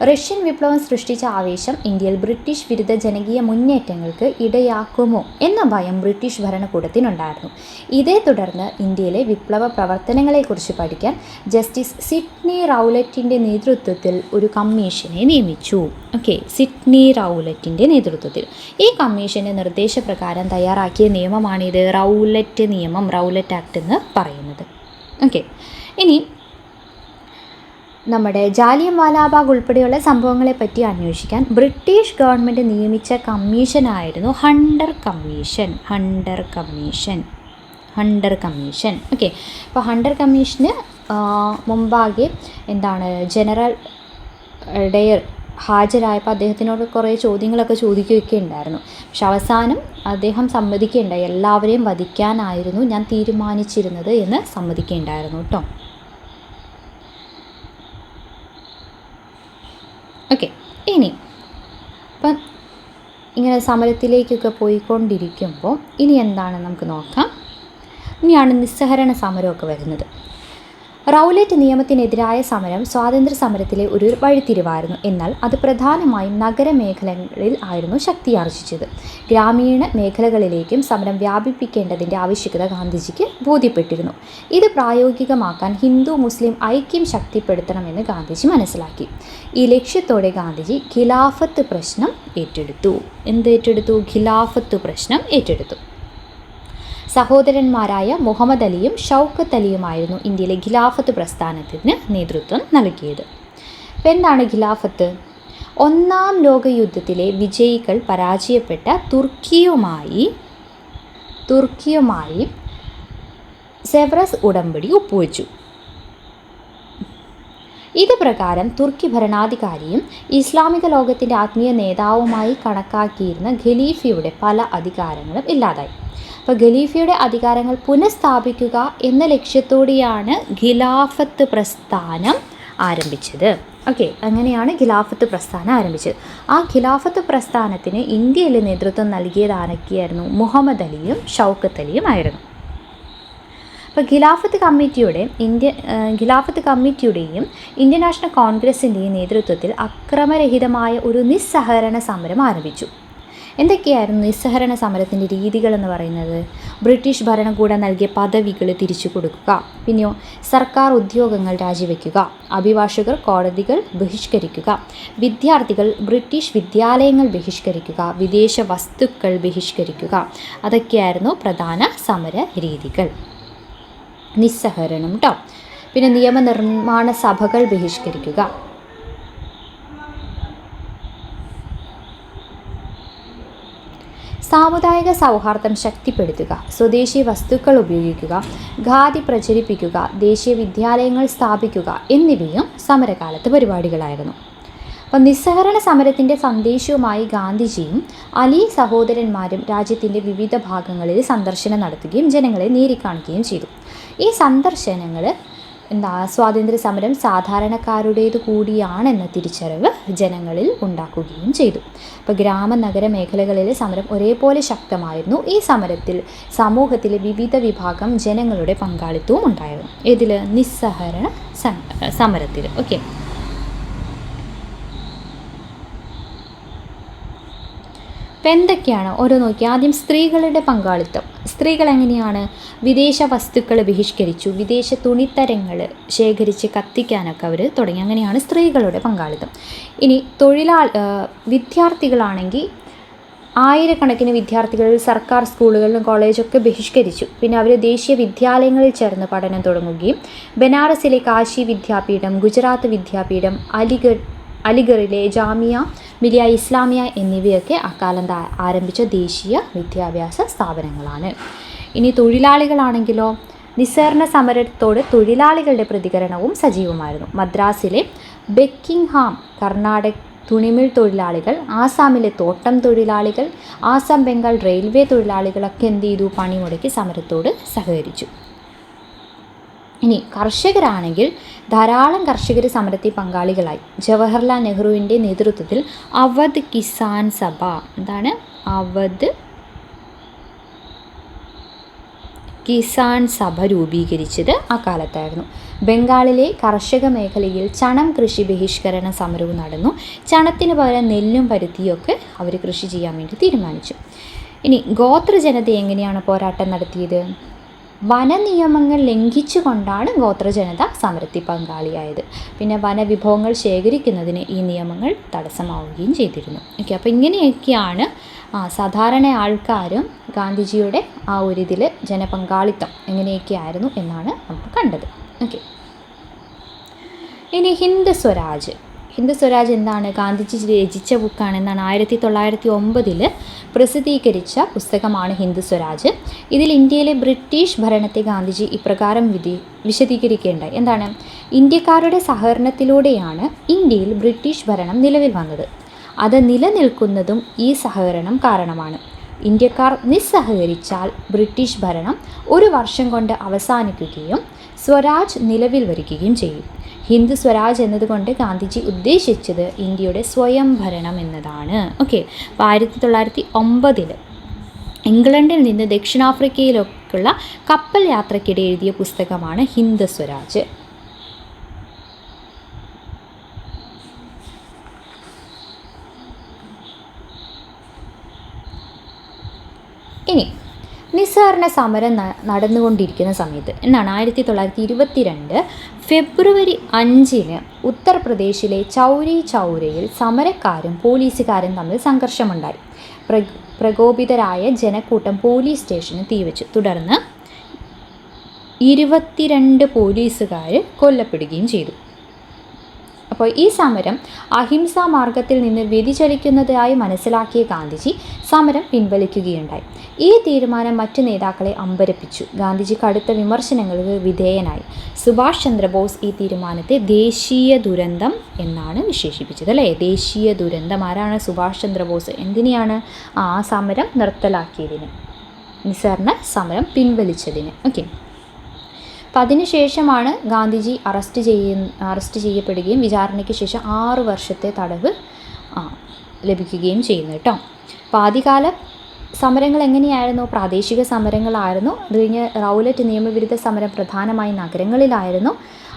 റഷ്യൻ വിപ്ലവം സൃഷ്ടിച്ച ആവേശം ഇന്ത്യയിൽ ബ്രിട്ടീഷ് വിരുദ്ധ ജനകീയ മുന്നേറ്റങ്ങൾക്ക് ഇടയാക്കുമോ എന്ന ഭയം ബ്രിട്ടീഷ് ഭരണകൂടത്തിനുണ്ടായിരുന്നു. ഇതേ തുടർന്ന് ഇന്ത്യയിലെ വിപ്ലവ പ്രവർത്തനങ്ങളെക്കുറിച്ച് പഠിക്കാൻ ജസ്റ്റിസ് സിഡ്നി റൗലറ്റിൻ്റെ നേതൃത്വത്തിൽ ഒരു കമ്മീഷനെ നിയമിച്ചു. ഓക്കെ, സിഡ്നി റൗലറ്റിൻ്റെ നേതൃത്വത്തിൽ. ഈ കമ്മീഷൻ്റെ നിർദ്ദേശപ്രകാരം തയ്യാറാക്കിയ നിയമമാണിത് റൗലറ്റ് നിയമം, റൗലറ്റ് ആക്ട് എന്ന് പറയുന്നത്. ഓക്കെ, ഇനി നമ്മുടെ ജാലിയൻ വാലാബാഗ് ഉൾപ്പെടെയുള്ള സംഭവങ്ങളെപ്പറ്റി അന്വേഷിക്കാൻ ബ്രിട്ടീഷ് ഗവൺമെൻറ് നിയമിച്ച കമ്മീഷനായിരുന്നു ഹണ്ടർ കമ്മീഷൻ. ഓക്കെ, അപ്പോൾ ഹണ്ടർ കമ്മീഷന് മുമ്പാകെ ജനറൽ ഡയർ ഹാജരായപ്പോൾ അദ്ദേഹത്തിനോട് കുറേ ചോദ്യങ്ങളൊക്കെ ചോദിക്കുകയൊക്കെ ഉണ്ടായിരുന്നു. പക്ഷെ അവസാനം അദ്ദേഹം സമ്മതിക്കുകയുണ്ടായി, എല്ലാവരെയും വധിക്കാനായിരുന്നു ഞാൻ തീരുമാനിച്ചിരുന്നത് എന്ന് സമ്മതിക്കുകയുണ്ടായിരുന്നു കേട്ടോ. ഓക്കെ, ഇനി അപ്പം ഇങ്ങനെ സമരത്തിലേക്കൊക്കെ പോയിക്കൊണ്ടിരിക്കുമ്പോൾ ഇനി എന്താണ് നമുക്ക് നോക്കാം. ഇനിയാണ് നിസ്സഹരണ സമരമൊക്കെ വരുന്നത്. റൗലറ്റ് നിയമത്തിനെതിരായ സമരം സ്വാതന്ത്ര്യ സമരത്തിലെ ഒരു വഴിത്തിരിവായിരുന്നു. എന്നാൽ അത് പ്രധാനമായും നഗരമേഖലകളിൽ ആയിരുന്നു ശക്തിയാർജിച്ചത്. ഗ്രാമീണ മേഖലകളിലേക്കും സമരം വ്യാപിപ്പിക്കേണ്ടതിൻ്റെ ആവശ്യകത ഗാന്ധിജിക്ക് ബോധ്യപ്പെട്ടിരുന്നു. ഇത് പ്രായോഗികമാക്കാൻ ഹിന്ദു മുസ്ലിം ഐക്യം ശക്തിപ്പെടുത്തണമെന്ന് ഗാന്ധിജി മനസ്സിലാക്കി. ഈ ലക്ഷ്യത്തോടെ ഗാന്ധിജി ഖിലാഫത്ത് പ്രശ്നം ഏറ്റെടുത്തു. ഖിലാഫത്ത് പ്രശ്നം ഏറ്റെടുത്തു. സഹോദരന്മാരായ മുഹമ്മദ് അലിയും ഷൗക്കത്ത് അലിയുമായിരുന്നു ഇന്ത്യയിലെ ഖിലാഫത്ത് പ്രസ്ഥാനത്തിന് നേതൃത്വം നൽകിയത്. അപ്പോൾ എന്താണ് ഖിലാഫത്ത്? ഒന്നാം ലോക യുദ്ധത്തിലെ വിജയികൾ പരാജയപ്പെട്ട തുർക്കിയുമായി സെവറസ് ഉടമ്പടി ഒപ്പുവെച്ചു. ഇത് പ്രകാരം തുർക്കി ഭരണാധികാരിയും ഇസ്ലാമിക ലോകത്തിൻ്റെ ആത്മീയ നേതാവുമായി കണക്കാക്കിയിരുന്ന ഖലീഫയുടെ പല അധികാരങ്ങളും ഇല്ലാതായി. അപ്പോൾ ഖലീഫയുടെ അധികാരങ്ങൾ പുനഃസ്ഥാപിക്കുക എന്ന ലക്ഷ്യത്തോടെയാണ് ഖിലാഫത്ത് പ്രസ്ഥാനം ആരംഭിച്ചത്. അങ്ങനെയാണ് ഖിലാഫത്ത് പ്രസ്ഥാനം ആരംഭിച്ചത്. ആ ഖിലാഫത്ത് പ്രസ്ഥാനത്തിന് ഇന്ത്യയിൽ നേതൃത്വം നൽകിയത് ആരൊക്കെയായിരുന്നു? മുഹമ്മദ് അലിയും ഷൗക്കത്ത് അലിയും ആയിരുന്നു. അപ്പോൾ ഖിലാഫത്ത് കമ്മിറ്റിയുടെയും ഇന്ത്യൻ നാഷണൽ കോൺഗ്രസിൻ്റെയും നേതൃത്വത്തിൽ അക്രമരഹിതമായ ഒരു നിസ്സഹകരണ സമരം ആരംഭിച്ചു. എന്തൊക്കെയായിരുന്നു നിസ്സഹരണ സമരത്തിൻ്റെ രീതികൾ എന്ന് പറയുന്നത്? ബ്രിട്ടീഷ് ഭരണകൂടം നൽകിയ പദവികൾ തിരിച്ചു കൊടുക്കുക, പിന്നെയോ സർക്കാർ ഉദ്യോഗങ്ങൾ രാജിവെക്കുക, അഭിഭാഷകർ കോടതികൾ ബഹിഷ്കരിക്കുക, വിദ്യാർത്ഥികൾ ബ്രിട്ടീഷ് വിദ്യാലയങ്ങൾ ബഹിഷ്കരിക്കുക, വിദേശ വസ്തുക്കൾ ബഹിഷ്കരിക്കുക. അതൊക്കെയായിരുന്നു പ്രധാന സമര രീതികൾ. നിസ്സഹകരണം പിന്നെ നിയമനിർമ്മാണ സഭകൾ ബഹിഷ്കരിക്കുക, സാമുദായിക സൗഹാർദ്ദം ശക്തിപ്പെടുത്തുക, സ്വദേശി വസ്തുക്കൾ ഉപയോഗിക്കുക, ഖാദി പ്രചരിപ്പിക്കുക, ദേശീയ വിദ്യാലയങ്ങൾ സ്ഥാപിക്കുക എന്നിവയും സമരകാലത്ത് പരിപാടികളായിരുന്നു. അപ്പം നിസ്സഹകരണ സമരത്തിൻ്റെ സന്ദേശവുമായി ഗാന്ധിജിയും അലി സഹോദരന്മാരും രാജ്യത്തിൻ്റെ വിവിധ ഭാഗങ്ങളിൽ സന്ദർശനം നടത്തുകയും ജനങ്ങളെ നേരിക്കാണുകയും ചെയ്തു. ഈ സന്ദർശനങ്ങൾ സ്വാതന്ത്ര്യ സമരം സാധാരണക്കാരുടേതു കൂടിയാണെന്ന തിരിച്ചറിവ് ജനങ്ങളിൽ ഉണ്ടാക്കുകയും ചെയ്തു. ഇപ്പോൾ ഗ്രാമനഗര മേഖലകളിൽ സമരം ഒരേപോലെ ശക്തമായിരുന്നു. ഈ സമരത്തിൽ സമൂഹത്തിലെ വിവിധ വിഭാഗം ജനങ്ങളുടെ പങ്കാളിത്തവും ഉണ്ടായിരുന്നു. ഇതിൽ നിസ്സഹകരണ സമരത്തിൽ അപ്പോൾ എന്തൊക്കെയാണ് ഓരോ നോക്കി. ആദ്യം സ്ത്രീകളുടെ പങ്കാളിത്തം. സ്ത്രീകൾ എങ്ങനെയാണ്? വിദേശ വസ്തുക്കൾ ബഹിഷ്കരിച്ചു, വിദേശ തുണിത്തരങ്ങൾ ശേഖരിച്ച് കത്തിക്കാനൊക്കെ അവർ തുടങ്ങി. അങ്ങനെയാണ് സ്ത്രീകളുടെ പങ്കാളിത്തം. ഇനി വിദ്യാർത്ഥികളാണെങ്കിൽ ആയിരക്കണക്കിന് വിദ്യാർത്ഥികൾ സർക്കാർ സ്കൂളുകളിലും കോളേജൊക്കെ ബഹിഷ്കരിച്ചു. പിന്നെ അവർ ദേശീയ വിദ്യാലയങ്ങളിൽ ചേർന്ന് പഠനം തുടങ്ങുകയും ബനാറസിലെ കാശി വിദ്യാപീഠം, ഗുജറാത്ത് വിദ്യാപീഠം, അലിഗറിലെ ജാമിയ മിലിയ ഇസ്ലാമിയ എന്നിവയൊക്കെ അക്കാലം ആരംഭിച്ച ദേശീയ വിദ്യാഭ്യാസ സ്ഥാപനങ്ങളാണ്. ഇനി തൊഴിലാളികളാണെങ്കിലോ നിസ്സഹകരണ സമരത്തോട് തൊഴിലാളികളുടെ പ്രതികരണവും സജീവമായിരുന്നു. മദ്രാസിലെ ബക്കിംഗ്ഹാം കർണാടക തുണിമിൽ തൊഴിലാളികൾ, ആസാമിലെ തോട്ടം തൊഴിലാളികൾ, ആസാം ബംഗാൾ റെയിൽവേ തൊഴിലാളികളൊക്കെ എന്ത് ചെയ്തു? പണിമുടക്കി സമരത്തോട് സഹകരിച്ചു. ഇനി കർഷകരാണെങ്കിൽ ധാരാളം കർഷകർ സമരത്തിൽ പങ്കാളികളായി. ജവഹർലാൽ നെഹ്റുവിൻ്റെ നേതൃത്വത്തിൽ അവധ് കിസാൻ സഭ അവധ് കിസാൻ സഭ രൂപീകരിച്ചത് അക്കാലത്തായിരുന്നു. ബംഗാളിലെ കർഷക മേഖലയിൽ ചണം കൃഷി ബഹിഷ്കരണ സമരവും നടന്നു. ചണത്തിന് പകരം നെല്ലും പരുത്തിയൊക്കെ അവർ കൃഷി ചെയ്യാൻ വേണ്ടി തീരുമാനിച്ചു. ഇനി ഗോത്രജനത എങ്ങനെയാണ് പോരാട്ടം നടത്തിയത്? വനനിയമങ്ങൾ ലംഘിച്ചുകൊണ്ടാണ് ഗോത്രജനത സമരത്തിൽ പങ്കാളിയായത്. പിന്നെ വനവിഭവങ്ങൾ ശേഖരിക്കുന്നതിന് ഈ നിയമങ്ങൾ തടസ്സമാവുകയും ചെയ്തിരുന്നു. അപ്പോൾ ഇങ്ങനെയൊക്കെയാണ് സാധാരണ ആൾക്കാരും ഗാന്ധിജിയുടെ ആ ഒരു ഇതിൽ ജനപങ്കാളിത്തം എങ്ങനെയൊക്കെയായിരുന്നു എന്നാണ് നമ്മൾ കണ്ടത്. ഇനി ഹിന്ദ് സ്വരാജ് എന്താണ്? ഗാന്ധിജി രചിച്ച ബുക്കാണ്. എന്താണ്? 1909 പ്രസിദ്ധീകരിച്ച പുസ്തകമാണ് ഹിന്ദ് സ്വരാജ്. ഇതിൽ ഇന്ത്യയിലെ ബ്രിട്ടീഷ് ഭരണത്തെ ഗാന്ധിജി ഇപ്രകാരം വിശദീകരിക്കേണ്ടായി. എന്താണ്? ഇന്ത്യക്കാരുടെ സഹകരണത്തിലൂടെയാണ് ഇന്ത്യയിൽ ബ്രിട്ടീഷ് ഭരണം നിലവിൽ വന്നത്. അത് നിലനിൽക്കുന്നതും ഈ സഹകരണം കാരണമാണ്. ഇന്ത്യക്കാർ നിസ്സഹകരിച്ചാൽ ബ്രിട്ടീഷ് ഭരണം 1 വർഷം കൊണ്ട് അവസാനിക്കുകയും സ്വരാജ് നിലവിൽ വരികയും ചെയ്യും. ഹിന്ദ് സ്വരാജ് എന്നതുകൊണ്ട് ഗാന്ധിജി ഉദ്ദേശിച്ചത് ഇന്ത്യയുടെ സ്വയം ഭരണം എന്നതാണ്. അപ്പോൾ 1909 ഇംഗ്ലണ്ടിൽ നിന്ന് ദക്ഷിണാഫ്രിക്കയിലൊക്കെ ഇന്ത്യയിലേക്കുള്ള കപ്പൽ യാത്രയ്ക്കിടെ എഴുതിയ പുസ്തകമാണ് ഹിന്ദ് സ്വരാജ്. ഇനി നിസ്സഹരണ സമരം നടന്നുകൊണ്ടിരിക്കുന്ന സമയത്ത് എന്നാണ് 1922 ഫെബ്രുവരി 5 ഉത്തർപ്രദേശിലെ ചൗരി ചൗരയിൽ സമരക്കാരും പോലീസുകാരും തമ്മിൽ സംഘർഷമുണ്ടായി. പ്രകോപിതരായ ജനക്കൂട്ടം പോലീസ് സ്റ്റേഷന് തീവച്ചു. തുടർന്ന് 22 പോലീസുകാർ കൊല്ലപ്പെടുകയും ചെയ്തു. അപ്പോൾ ഈ സമരം അഹിംസാ മാർഗത്തിൽ നിന്ന് വ്യതിചലിക്കുന്നതായി മനസ്സിലാക്കിയ ഗാന്ധിജി സമരം പിൻവലിക്കുകയുണ്ടായി. ഈ തീരുമാനം മറ്റു നേതാക്കളെ അമ്പരപ്പിച്ചു. ഗാന്ധിജി കടുത്ത വിമർശനങ്ങൾക്ക് വിധേയനായി. സുഭാഷ് ചന്ദ്രബോസ് ഈ തീരുമാനത്തെ ദേശീയ ദുരന്തം എന്നാണ് വിശേഷിപ്പിച്ചത്, അല്ലേ? ദേശീയ ദുരന്തം. ആരാണ്? സുഭാഷ് ചന്ദ്രബോസ്. എന്തിനെയാണ്? ആ സമരം നിർത്തലാക്കിയതിന്, നിസ്സഹരണ സമരം പിൻവലിച്ചതിന്. ഓക്കെ. അപ്പം അതിനുശേഷമാണ് ഗാന്ധിജി അറസ്റ്റ് ചെയ്യപ്പെടുകയും വിചാരണയ്ക്ക് ശേഷം 6 വർഷത്തെ തടവ് ലഭിക്കുകയും ചെയ്യുന്നു കേട്ടോ. അപ്പോൾ ആദ്യകാല സമരങ്ങൾ എങ്ങനെയായിരുന്നു? പ്രാദേശിക സമരങ്ങളായിരുന്നു. അത് കഴിഞ്ഞ് റൗലറ്റ് നിയമവിരുദ്ധ സമരം പ്രധാനമായും നഗരങ്ങളിലായിരുന്നു.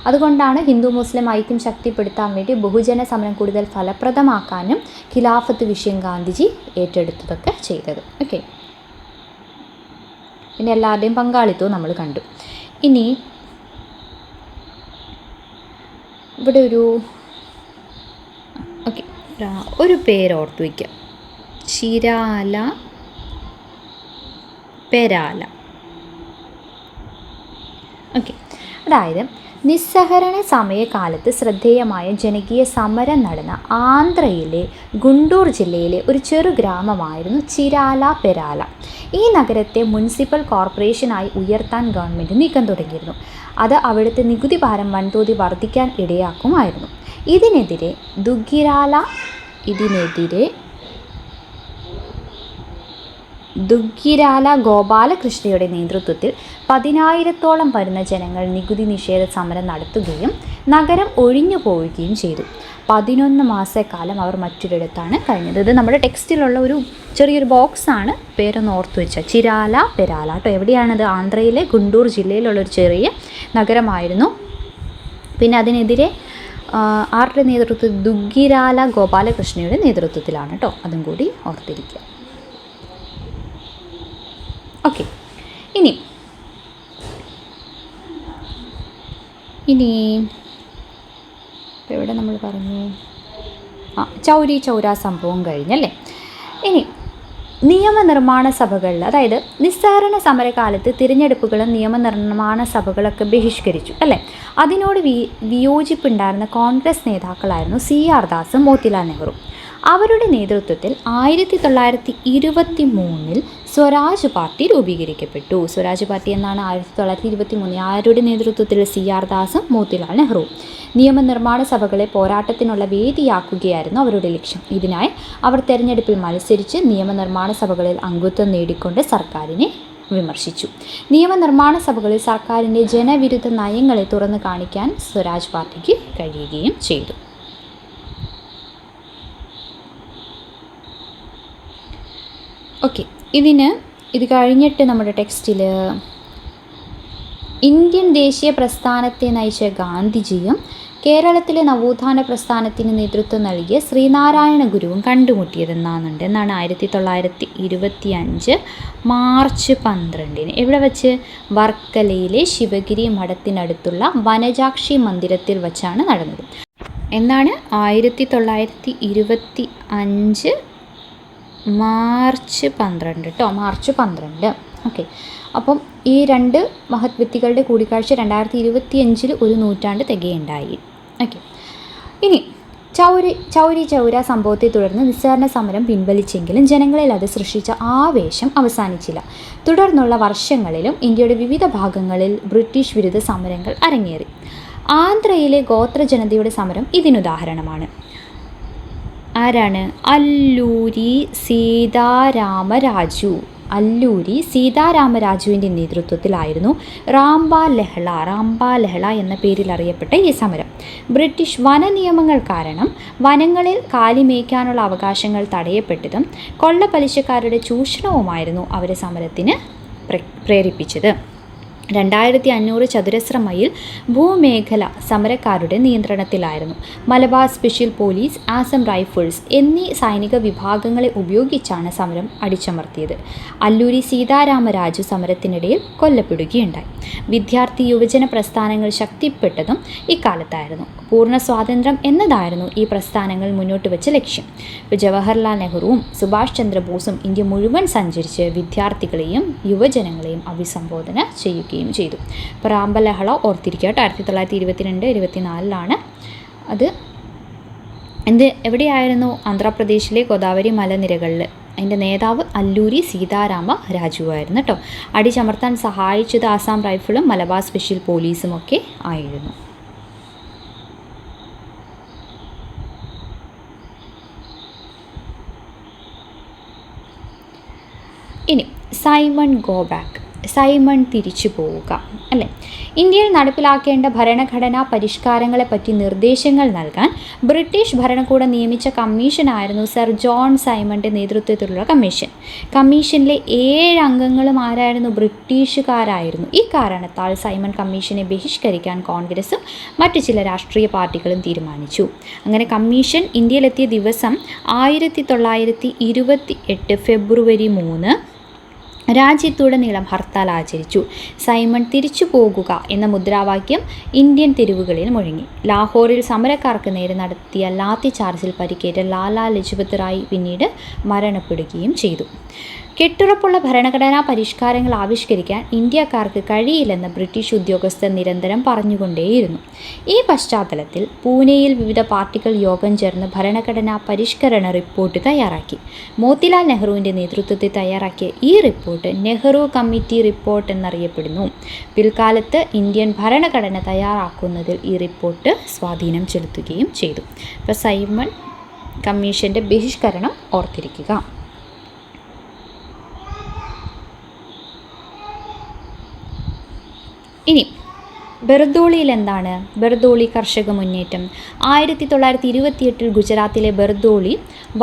അതുകൊണ്ടാണ് ഹിന്ദു മുസ്ലിം ഐക്യം ശക്തിപ്പെടുത്താൻ വേണ്ടി ബഹുജന സമരം കൂടുതൽ ഫലപ്രദമാക്കാനും ഖിലാഫത്ത് വിഷയം ഗാന്ധിജി ഏറ്റെടുത്തതൊക്കെ ചെയ്തത്. ഓക്കെ. പിന്നെ എല്ലാവരുടെയും പങ്കാളിത്തവും നമ്മൾ കണ്ടു. ഇനി ഇവിടെ ഒരു പേര് ഓർത്തു വയ്ക്കുക, ചിരാല പെരാല. ഓക്കെ. അതായത് നിസ്സഹരണ സമയകാലത്ത് ശ്രദ്ധേയമായ ജനകീയ സമരം നടന്ന ആന്ധ്രയിലെ ഗുണ്ടൂർ ജില്ലയിലെ ഒരു ചെറു ഗ്രാമമായിരുന്നു ചിരാല പെരാല. ഈ നഗരത്തെ മുനിസിപ്പൽ കോർപ്പറേഷനായി ഉയർത്താൻ ഗവൺമെൻറ് നീക്കം തുടങ്ങിയിരുന്നു. അത് അവിടുത്തെ നികുതി ഭാരം വൻതോതിൽ വർദ്ധിക്കാൻ ഇടയാക്കുമായിരുന്നു. ഇതിനെതിരെ ദുഗ്ഗിരാല ഗോപാലകൃഷ്ണയുടെ നേതൃത്വത്തിൽ 10,000-ഓളം വരുന്ന ജനങ്ങൾ നികുതി നിഷേധ സമരം നടത്തുകയും നഗരം ഒഴിഞ്ഞു പോവുകയും ചെയ്തു. 11 മാസക്കാലം അവർ മറ്റൊരിടത്താണ് കഴിഞ്ഞത്. ഇത് നമ്മുടെ ടെക്സ്റ്റിലുള്ള ഒരു ചെറിയൊരു ബോക്സാണ്, പേരൊന്ന് ഓർത്തു വെച്ചാൽ ചിരാല പെരാല കേട്ടോ. എവിടെയാണത്? ആന്ധ്രയിലെ ഗുണ്ടൂർ ജില്ലയിലുള്ളൊരു ചെറിയ നഗരമായിരുന്നു. പിന്നെ അതിനെതിരെ ആരുടെ നേതൃത്വത്തിൽ? ദുഗ്ഗിരാല ഗോപാലകൃഷ്ണയുടെ നേതൃത്വത്തിലാണ് കേട്ടോ. അതും കൂടി ഓർത്തിരിക്കുക. ഓക്കെ. ഇനി ഇവിടെ നമ്മൾ പറഞ്ഞു ചൗരി ചൗര സംഭവം കഴിഞ്ഞല്ലേ. ഇനി നിയമനിർമ്മാണ സഭകളിൽ, അതായത് നിസ്സഹരണ സമരകാലത്ത് തിരഞ്ഞെടുപ്പുകളും നിയമനിർമ്മാണ സഭകളൊക്കെ ബഹിഷ്കരിച്ചു, അല്ലേ? അതിനോട് വിയോജിപ്പുണ്ടായിരുന്ന കോൺഗ്രസ് നേതാക്കളായിരുന്നു CR ദാസും മോത്തിലാൽ നെഹ്റു. അവരുടെ നേതൃത്വത്തിൽ 1923 സ്വരാജ് പാർട്ടി രൂപീകരിക്കപ്പെട്ടു. സ്വരാജ് പാർട്ടി എന്നാണ് 1923. ആരുടെ നേതൃത്വത്തിൽ? CR ദാസും മോത്തിലാൽ നെഹ്റു. നിയമനിർമ്മാണ സഭകളെ പോരാട്ടത്തിനുള്ള വേദിയാക്കുകയായിരുന്നു അവരുടെ ലക്ഷ്യം. ഇതിനായി അവർ തെരഞ്ഞെടുപ്പിൽ മത്സരിച്ച് നിയമനിർമ്മാണ സഭകളിൽ അംഗത്വം നേടിക്കൊണ്ട് സർക്കാരിനെ വിമർശിച്ചു. നിയമനിർമ്മാണ സഭകളിൽ സർക്കാരിൻ്റെ ജനവിരുദ്ധ നയങ്ങളെ തുറന്നു കാണിക്കാൻ സ്വരാജ് പാർട്ടിക്ക് കഴിയുകയും ചെയ്തു. ഓക്കെ. ഇത് കഴിഞ്ഞിട്ട് നമ്മുടെ ടെക്സ്റ്റിൽ ഇന്ത്യൻ ദേശീയ പ്രസ്ഥാനത്തെ നയിച്ച ഗാന്ധിജിയും കേരളത്തിലെ നവോത്ഥാന പ്രസ്ഥാനത്തിന് നേതൃത്വം നൽകിയ ശ്രീനാരായണ ഗുരുവും കണ്ടുമുട്ടിയതെന്നാണ് 1925 മാർച്ച് 12 എവിടെ വെച്ച്? വർക്കലയിലെ ശിവഗിരി മഠത്തിനടുത്തുള്ള വനജാക്ഷി മന്ദിരത്തിൽ വച്ചാണ് നടന്നത്. എന്നാണ് 1925 മാർച്ച് 12 കേട്ടോ. മാർച്ച് 12. ഓക്കെ. അപ്പം ഈ രണ്ട് മഹത് വ്യക്തികളുടെ കൂടിക്കാഴ്ച 2025 ഒരു നൂറ്റാണ്ട് തികയുണ്ടായി. ഓക്കെ. ഇനി ചൗരി ചൗര സംഭവത്തെ തുടർന്ന് നിസ്സഹരണ സമരം പിൻവലിച്ചെങ്കിലും ജനങ്ങളിൽ അത് സൃഷ്ടിച്ച ആവേശം അവസാനിച്ചില്ല. തുടർന്നുള്ള വർഷങ്ങളിലും ഇന്ത്യയുടെ വിവിധ ഭാഗങ്ങളിൽ ബ്രിട്ടീഷ് വിരുദ്ധ സമരങ്ങൾ അരങ്ങേറി. ആന്ധ്രയിലെ ഗോത്ര ജനതയുടെ സമരം ഇതിനുദാഹരണമാണ്. ആരാണ്? അല്ലൂരി സീതാരാമരാജുവിൻ്റെ നേതൃത്വത്തിലായിരുന്നു റാംബ ലഹള എന്ന പേരിൽ അറിയപ്പെട്ട ഈ സമരം. ബ്രിട്ടീഷ് വന നിയമങ്ങൾ കാരണം വനങ്ങളിൽ കാലിമേയ്ക്കാനുള്ള അവകാശങ്ങൾ തടയപ്പെട്ടതും കൊള്ളപ്പലിശക്കാരുടെ ചൂഷണവുമായിരുന്നു അവരെ സമരത്തിന് പ്രേരിപ്പിച്ചത്. 2500 ചതുരശ്ര മൈൽ ഭൂമേഖല സമരക്കാരുടെ നിയന്ത്രണത്തിലായിരുന്നു. Malabar special police, Assam rifles എന്നീ സൈനിക വിഭാഗങ്ങളെ ഉപയോഗിച്ചാണ് സമരം അടിച്ചമർത്തിയത്. അല്ലൂരി സീതാരാമരാജു സമരത്തിനിടയിൽ കൊല്ലപ്പെടുകയുണ്ടായി. വിദ്യാർത്ഥി യുവജന പ്രസ്ഥാനങ്ങൾ ശക്തിപ്പെട്ടതും ഇക്കാലത്തായിരുന്നു. പൂർണ്ണ സ്വാതന്ത്ര്യം എന്നതായിരുന്നു ഈ പ്രസ്ഥാനങ്ങൾ മുന്നോട്ട് വെച്ച ലക്ഷ്യം. ജവഹർലാൽ നെഹ്റുവും സുഭാഷ് ചന്ദ്രബോസും ഇന്ത്യ മുഴുവൻ സഞ്ചരിച്ച് വിദ്യാർത്ഥികളെയും യുവജനങ്ങളെയും അഭിസംബോധന ചെയ്യുകയും ചെയ്തു. ഇപ്പോൾ റാംബലഹള ഓർത്തിരിക്കുക കേട്ടോ. 1922-24 അത് എവിടെയായിരുന്നു? ആന്ധ്രാപ്രദേശിലെ ഗോദാവരി മലനിരകളിൽ. അതിൻ്റെ നേതാവ് അല്ലൂരി സീതാരാമ രാജുവായിരുന്നു കേട്ടോ. അടിച്ചമർത്താൻ സഹായിച്ചത് ആസാം റൈഫിളും മലബാർ സ്പെഷ്യൽ പോലീസും ഒക്കെ ആയിരുന്നു. ഇനി സൈമൺ ഗോ ബാക്ക്, സൈമൺ തിരിച്ചു പോവുക അല്ലേ. ഇന്ത്യയിൽ നടപ്പിലാക്കേണ്ട ഭരണഘടനാ പരിഷ്കാരങ്ങളെപ്പറ്റി നിർദ്ദേശങ്ങൾ നൽകാൻ ബ്രിട്ടീഷ് ഭരണകൂടം നിയമിച്ച കമ്മീഷനായിരുന്നു സർ ജോൺ സൈമണിൻ്റെ നേതൃത്വത്തിലുള്ള കമ്മീഷൻ. കമ്മീഷനിലെ 7 അംഗങ്ങളും ആരായിരുന്നു? ബ്രിട്ടീഷുകാരായിരുന്നു. ഈ കാരണത്താൽ സൈമൺ കമ്മീഷനെ ബഹിഷ്കരിക്കാൻ കോൺഗ്രസും മറ്റു ചില രാഷ്ട്രീയ പാർട്ടികളും തീരുമാനിച്ചു. അങ്ങനെ കമ്മീഷൻ ഇന്ത്യയിലെത്തിയ ദിവസം 1928 ഫെബ്രുവരി 3 രാജ്യത്തുടനീളം ഹർത്താൽ ആചരിച്ചു. സൈമൺ തിരിച്ചു പോകുക എന്ന മുദ്രാവാക്യം ഇന്ത്യൻ തെരുവുകളിൽ മുഴങ്ങി. ലാഹോറിൽ സമരക്കാർക്ക് നേരെ നടത്തിയ ലാത്തി ചാർജിൽ പരിക്കേറ്റ ലാലാ ലജ്പത് റായ് പിന്നീട് മരണപ്പെടുകയും ചെയ്തു. കെട്ടുറപ്പുള്ള ഭരണഘടനാ പരിഷ്കാരങ്ങൾ ആവിഷ്കരിക്കാൻ ഇന്ത്യക്കാർക്ക് കഴിയില്ലെന്ന് ബ്രിട്ടീഷ് ഉദ്യോഗസ്ഥർ നിരന്തരം പറഞ്ഞുകൊണ്ടേയിരുന്നു. ഈ പശ്ചാത്തലത്തിൽ പൂനെയിൽ വിവിധ പാർട്ടികൾ യോഗം ചേർന്ന് ഭരണഘടനാ പരിഷ്കരണ റിപ്പോർട്ട് തയ്യാറാക്കി. മോത്തിലാൽ നെഹ്റുവിൻ്റെ നേതൃത്വത്തിൽ തയ്യാറാക്കിയ ഈ റിപ്പോർട്ട് നെഹ്റു കമ്മിറ്റി റിപ്പോർട്ട് എന്നറിയപ്പെടുന്നു. പിൽക്കാലത്ത് ഇന്ത്യൻ ഭരണഘടന തയ്യാറാക്കുന്നതിൽ ഈ റിപ്പോർട്ട് സ്വാധീനം ചെലുത്തുകയും ചെയ്തു. അപ്പോൾ സൈമൺ കമ്മീഷൻ്റെ ബഹിഷ്കരണം ഓർത്തിരിക്കുക. ഇനി ബർദോളിയിൽ എന്താണ്? ബർദോളി കർഷക മുന്നേറ്റം. 1928 ഗുജറാത്തിലെ ബർദോളി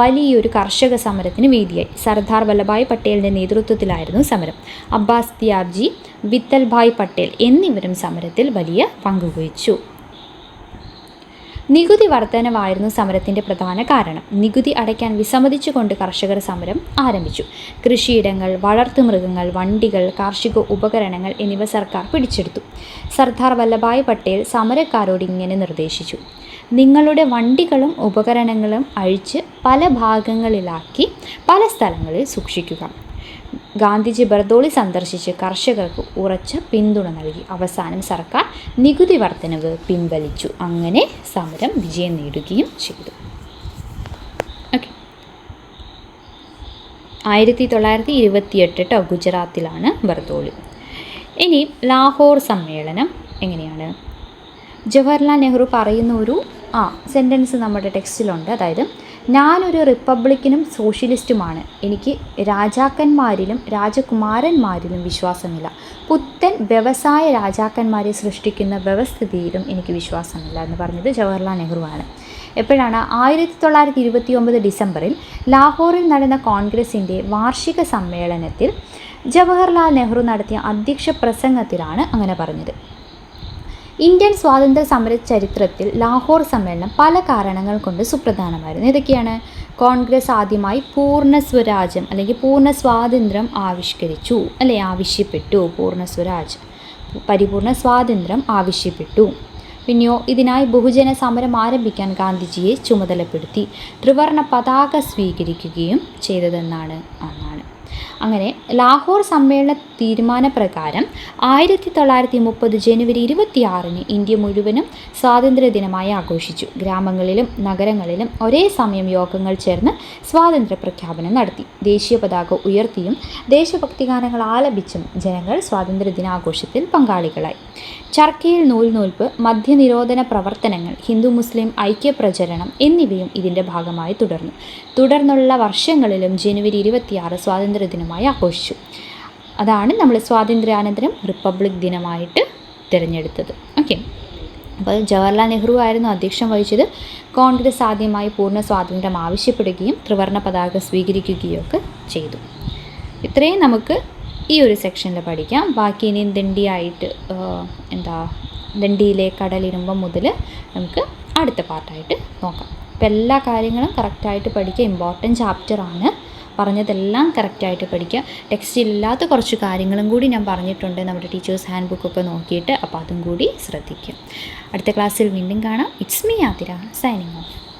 വലിയൊരു കർഷക സമരത്തിന് വേദിയായി. സർദാർ വല്ലഭായ് പട്ടേലിൻ്റെ നേതൃത്വത്തിലായിരുന്നു സമരം. അബ്ബാസ് ത്യാബ്ജി, വിത്തൽഭായ് പട്ടേൽ എന്നിവരും സമരത്തിൽ വലിയ പങ്കുവഹിച്ചു. നികുതി വർധനവായിരുന്നു സമരത്തിൻ്റെ പ്രധാന കാരണം. നികുതി അടയ്ക്കാൻ വിസമ്മതിച്ചുകൊണ്ട് കർഷകർ സമരം ആരംഭിച്ചു. കൃഷിയിടങ്ങൾ, വളർത്തുമൃഗങ്ങൾ, വണ്ടികൾ, കാർഷിക ഉപകരണങ്ങൾ എന്നിവ സർക്കാർ പിടിച്ചെടുത്തു. സർദാർ വല്ലഭായ് പട്ടേൽ സമരക്കാരോട് ഇങ്ങനെ നിർദ്ദേശിച്ചു: നിങ്ങളുടെ വണ്ടികളും ഉപകരണങ്ങളും അഴിച്ച് പല ഭാഗങ്ങളിലാക്കി പല സ്ഥലങ്ങളിൽ സൂക്ഷിക്കുക. ഗാന്ധിജി ബർദോളി സന്ദർശിച്ച് കർഷകർക്ക് ഉറച്ച പിന്തുണ നൽകി. അവസാനം സർക്കാർ നികുതി വർധനവ് പിൻവലിച്ചു. അങ്ങനെ സമരം വിജയം നേടുകയും ചെയ്തു. ഓക്കെ, 1928 ഗുജറാത്തിലാണ് ബർദോളി. ഇനി ലാഹോർ സമ്മേളനം എങ്ങനെയാണ്? ജവഹർലാൽ നെഹ്റു പറയുന്ന ഒരു സെൻറ്റൻസ് നമ്മുടെ ടെക്സ്റ്റിലുണ്ട്. അതായത്, ഞാനൊരു റിപ്പബ്ലിക്കനും സോഷ്യലിസ്റ്റുമാണ്. എനിക്ക് രാജാക്കന്മാരിലും രാജകുമാരന്മാരിലും വിശ്വാസമില്ല. പുത്തൻ വ്യവസായ രാജാക്കന്മാരെ സൃഷ്ടിക്കുന്ന വ്യവസ്ഥിതിയിലും എനിക്ക് വിശ്വാസമില്ല എന്ന് പറഞ്ഞത് ജവഹർലാൽ നെഹ്റുവാണ്. എപ്പോഴാണ്? 1929 ഡിസംബറിൽ ലാഹോറിൽ നടന്ന കോൺഗ്രസിൻ്റെ വാർഷിക സമ്മേളനത്തിൽ ജവഹർലാൽ നെഹ്റു നടത്തിയ അധ്യക്ഷ പ്രസംഗത്തിലാണ് അങ്ങനെ പറഞ്ഞത്. ഇന്ത്യൻ സ്വാതന്ത്ര്യ സമര ചരിത്രത്തിൽ ലാഹോർ സമ്മേളനം പല കാരണങ്ങൾ കൊണ്ട് സുപ്രധാനമായിരുന്നു. ഇതൊക്കെയാണ്: കോൺഗ്രസ് ആദ്യമായി പൂർണ്ണ സ്വരാജ്യം അല്ലെങ്കിൽ പൂർണ്ണ സ്വാതന്ത്ര്യം ആവശ്യപ്പെട്ടു. പൂർണ്ണ സ്വരാജ്, പരിപൂർണ സ്വാതന്ത്ര്യം ആവശ്യപ്പെട്ടു. പിന്നെയോ ഇതിനായി ബഹുജന സമരം ആരംഭിക്കാൻ ഗാന്ധിജിയെ ചുമതലപ്പെടുത്തി. ത്രിവർണ പതാക സ്വീകരിക്കുകയും ചെയ്തതെന്നാണ്. അങ്ങനെ ലാഹോർ സമ്മേളന തീരുമാനപ്രകാരം 1930 ജനുവരി 26 ഇന്ത്യ മുഴുവനും സ്വാതന്ത്ര്യദിനമായി ആഘോഷിച്ചു. ഗ്രാമങ്ങളിലും നഗരങ്ങളിലും ഒരേ സമയം യോഗങ്ങൾ ചേർന്ന് സ്വാതന്ത്ര്യ പ്രഖ്യാപനം നടത്തി. ദേശീയ പതാക ഉയർത്തിയും ദേശഭക്തി ഗാനങ്ങൾ ആലപിച്ചും ജനങ്ങൾ സ്വാതന്ത്ര്യദിനാഘോഷത്തിൽ പങ്കാളികളായി. ചർക്കയിൽ നൂൽനൂൽപ്പ്, മദ്യനിരോധന പ്രവർത്തനങ്ങൾ, ഹിന്ദു മുസ്ലിം ഐക്യപ്രചരണം എന്നിവയും ഇതിൻ്റെ ഭാഗമായി തുടർന്നുള്ള വർഷങ്ങളിലും ജനുവരി 26 സ്വാതന്ത്ര്യദിനമായി ആഘോഷിച്ചു. അതാണ് നമ്മൾ സ്വാതന്ത്ര്യാനന്തരം റിപ്പബ്ലിക് ദിനമായിട്ട് തിരഞ്ഞെടുത്തത്. ഓക്കെ, അപ്പോൾ ജവഹർലാൽ നെഹ്റു ആയിരുന്നു അധ്യക്ഷം വഹിച്ചത്. കോൺഗ്രസ് ആദ്യമായി പൂർണ്ണ സ്വാതന്ത്ര്യം ആവശ്യപ്പെടുകയും ത്രിവർണ്ണ പതാക സ്വീകരിക്കുകയും ഒക്കെ ചെയ്തു. ഇത്രയും നമുക്ക് ഈ ഒരു സെക്ഷനിൽ പഠിക്കാം. ബാക്കി ഇനിയും ദണ്ഡിയായിട്ട് ദണ്ഡിയിലെ കടലിരുമ്പം മുതൽ നമുക്ക് അടുത്ത പാർട്ടായിട്ട് നോക്കാം. അപ്പോൾ എല്ലാ കാര്യങ്ങളും കറക്റ്റായിട്ട് പഠിക്കുക. ഇമ്പോർട്ടൻറ്റ് ചാപ്റ്ററാണ്. പറഞ്ഞതെല്ലാം കറക്റ്റായിട്ട് പഠിക്കുക. ടെക്സ്റ്റിലില്ലാത്ത കുറച്ച് കാര്യങ്ങളും കൂടി ഞാൻ പറഞ്ഞിട്ടുണ്ട് നമ്മുടെ ടീച്ചേഴ്സ് ഹാൻഡ് ബുക്കൊക്കെ നോക്കിയിട്ട്. അപ്പോൾ അതും കൂടി ശ്രദ്ധിക്കുക. അടുത്ത ക്ലാസ്സിൽ വീണ്ടും കാണാം. It's me Athira signing off.